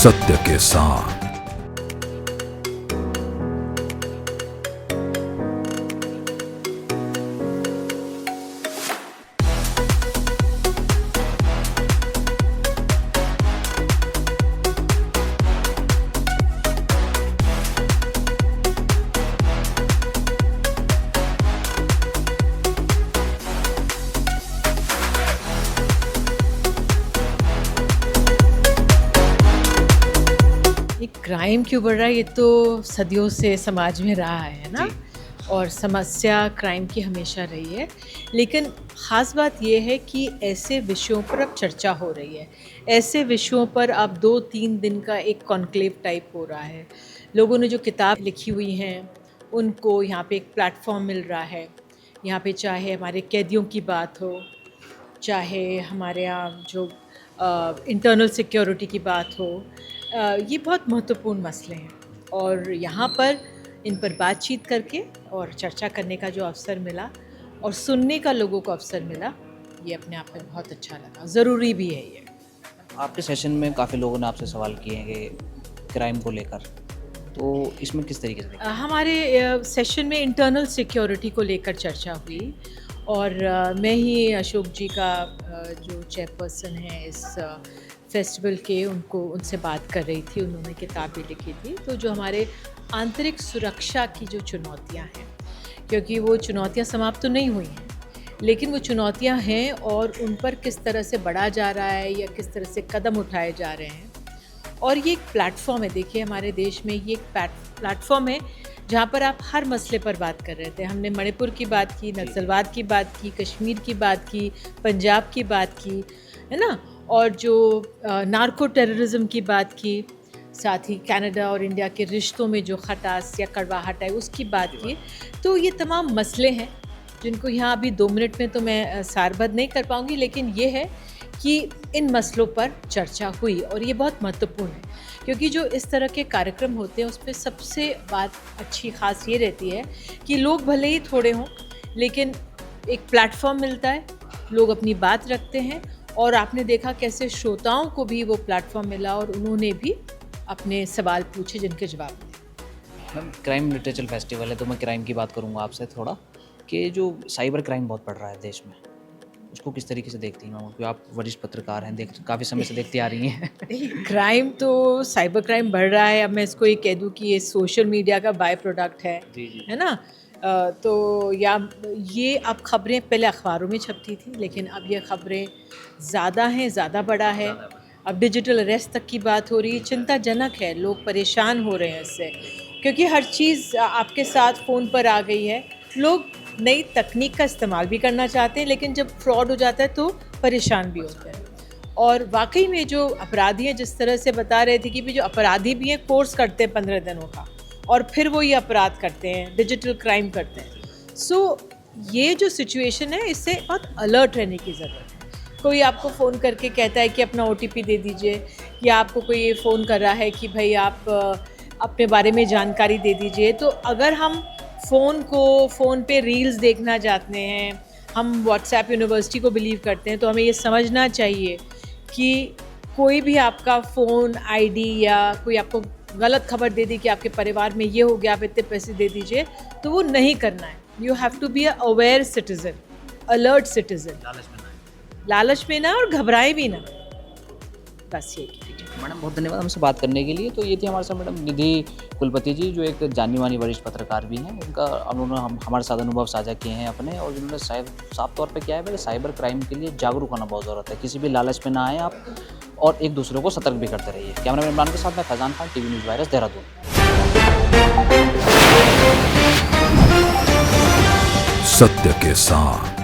सत्य के साथ। ये क्राइम क्यों बढ़ रहा है, ये तो सदियों से समाज में रहा है ना। और समस्या क्राइम की हमेशा रही है, लेकिन ख़ास बात ये है कि ऐसे विषयों पर अब चर्चा हो रही है। ऐसे विषयों पर अब 2-3 दिन का एक कॉन्क्लेव टाइप हो रहा है। लोगों ने जो किताब लिखी हुई हैं उनको यहाँ पे एक प्लेटफॉर्म मिल रहा है। यहाँ पे चाहे हमारे कैदियों की बात हो, चाहे हमारे यहाँ जो इंटरनल सिक्योरिटी की बात हो, ये बहुत महत्वपूर्ण मसले हैं और यहाँ पर इन पर बातचीत करके और चर्चा करने का जो अवसर मिला और सुनने का लोगों को अवसर मिला, ये अपने आप में बहुत अच्छा लगा। ज़रूरी भी है ये। आपके सेशन में काफ़ी लोगों ने आपसे सवाल किए हैं कि क्राइम को लेकर, तो इसमें किस तरीके से देखते हमारे सेशन में इंटरनल सिक्योरिटी को लेकर चर्चा हुई और मैं ही अशोक जी का जो चेयरपर्सन है इस फेस्टिवल के, उनसे बात कर रही थी। उन्होंने किताब भी लिखी थी। तो जो हमारे आंतरिक सुरक्षा की जो चुनौतियां हैं, क्योंकि वो चुनौतियां समाप्त तो नहीं हुई हैं, लेकिन वो चुनौतियां हैं और उन पर किस तरह से बढ़ा जा रहा है या किस तरह से कदम उठाए जा रहे हैं। और ये एक प्लेटफॉर्म है, देखिए हमारे देश में ये एक प्लेटफॉर्म है जहाँ पर आप हर मसले पर बात कर रहे थे। हमने मणिपुर की बात की, नक्सलवाद की बात की, कश्मीर की बात की, पंजाब की बात की, है ना, और जो नार्को टेररिज्म की बात की, साथ ही कनाडा और इंडिया के रिश्तों में जो खटास या कड़वाहट है उसकी बात की। तो ये तमाम मसले हैं जिनको यहाँ अभी 2 मिनट में तो मैं सारबद्ध नहीं कर पाऊँगी, लेकिन ये है कि इन मसलों पर चर्चा हुई और ये बहुत महत्वपूर्ण है, क्योंकि जो इस तरह के कार्यक्रम होते हैं उस पर सबसे बात अच्छी ख़ास ये रहती है कि लोग भले ही थोड़े हों, लेकिन एक प्लेटफॉर्म मिलता है, लोग अपनी बात रखते हैं और आपने देखा कैसे श्रोताओं को भी वो प्लेटफॉर्म मिला और उन्होंने भी अपने सवाल पूछे जिनके जवाब दिए। मैम, क्राइम लिटरेचर फेस्टिवल है तो मैं क्राइम की बात करूँगा आपसे थोड़ा, कि जो साइबर क्राइम बहुत बढ़ रहा है देश में, उसको किस तरीके से देखती हैं मैम? क्योंकि आप वरिष्ठ पत्रकार हैं, काफ़ी समय से देखती आ रही हैं। क्राइम तो साइबर क्राइम बढ़ रहा है। अब मैं इसको ये कह दूँ कि ये सोशल मीडिया का बाय प्रोडक्ट है ना। तो या ये अब खबरें पहले अखबारों में छपती थी, लेकिन अब ये खबरें ज़्यादा हैं, ज़्यादा बड़ा है। अब डिजिटल अरेस्ट तक की बात हो रही है। चिंताजनक है, लोग परेशान हो रहे हैं इससे, क्योंकि हर चीज़ आपके साथ फ़ोन पर आ गई है। लोग नई तकनीक का इस्तेमाल भी करना चाहते हैं, लेकिन जब फ्रॉड हो जाता है तो परेशान भी होते हैं। और वाकई में जो अपराधी हैं, जिस तरह से बता रहे थे कि भी जो अपराधी भी हैं कोर्स करते हैं 15 दिनों का और फिर वो ये अपराध करते हैं, डिजिटल क्राइम करते हैं। सो ये जो सिचुएशन है, इससे बहुत अलर्ट रहने की ज़रूरत है। कोई आपको फ़ोन करके कहता है कि अपना OTP दे दीजिए, या आपको कोई ये फ़ोन कर रहा है कि भाई आप अपने बारे में जानकारी दे दीजिए। तो अगर हम फ़ोन पे रील्स देखना चाहते हैं, हम व्हाट्सएप यूनिवर्सिटी को बिलीव करते हैं, तो हमें ये समझना चाहिए कि कोई भी आपका फ़ोन ID या कोई आपको गलत खबर दे दी कि आपके परिवार में ये हो गया, आप इतने पैसे दे दीजिए, तो वो नहीं करना है। You have to be a aware citizen, alert citizen. लालच में ना और घबराए भी ना, बस ये। मैडम, बहुत धन्यवाद हमसे बात करने के लिए। तो ये थी हमारे साथ मैडम निधि कुलपति जी, जो एक जानी मानी वरिष्ठ पत्रकार भी हैं। उन्होंने हमारे साथ अनुभव साझा किए हैं अपने, और जिन्होंने साफ तौर पे क्या है कि साइबर क्राइम के लिए जागरूक होना बहुत ज़रूरत है। किसी भी लालच में ना आए आप, और एक दूसरे को सतर्क भी करते रहिए। कैमरामैन इमरान के साथ मैं Faizan Khan, TV news virus, Dehradun. सत्य के साथ।